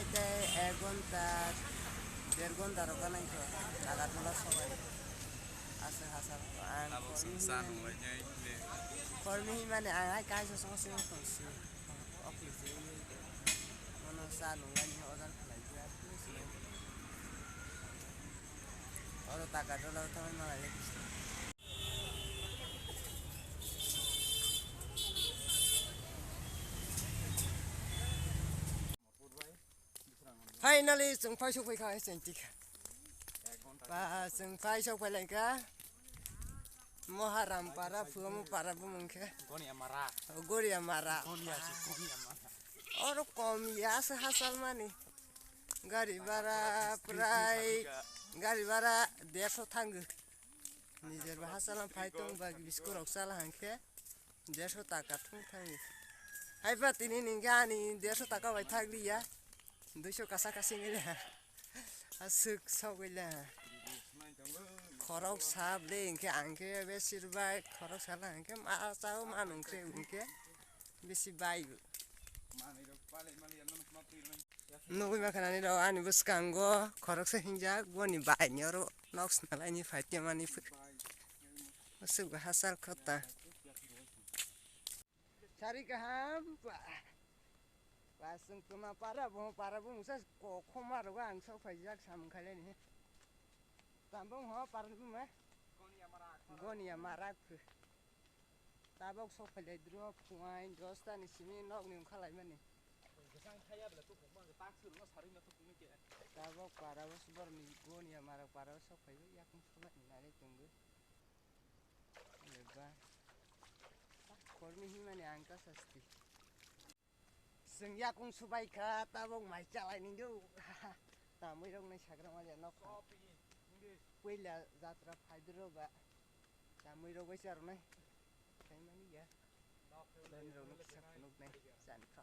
খাইতে 1 ঘন্টা 1.5 ঘন্টা রকানাই তো লাগাতলা সবাই আছে হাসাল কর্মী মানে আই কাইসো সমস্যা করছি অফিসে মনে সানু গানি অর্ডার খাইতে আসছে আর টাকা ডলার তো আমি মারা গেছি Finally, जों फाइ सफैखाबाय सेन्टिका बा जों फाइ सफैलायखा महाराम पारा फुगामु पाराबो मोनखे गरिया मारा और कमियासो हासाल माने गारि भारा प्राय गारि भारा 150 थांगो निजेरबो हासाला फाइ दंबा बिस्कुराव साला हांखे 150 टाका थांगो हाइबा तिनि निगानि 150 टाका बाय थागलिया 200 kasa kasih gila, asuk sau gila, korok sab le, ingke angke besir baik, korok salah angke masau manung kre ingke besi baik. Nubi makanan ini doa ni bus kanggo, korok sehingga gua ni baik nyoro, noks nala ini fight mani fuk, asuk bahasal kota. Cari kaham, Pasang kema para bung musa koma roga ang sok fajak sam khale ni tambong ho para bung me gonia marak tabok sok phale dro puai dosta ni simi nok ni khalai mani tabok para bus bor ni gonia marak para sok phai yak khala ni nare tunggu leba kormi hi mani angka sasti जों याकुं सुबायखा ताबों माइ चालायनि दो तामै रंनै साग्रा माले न पहिला जात्रा फाइदरो बा तामै रगै चारनै खायमानि या दानि रंनै साखनुक नै जानखा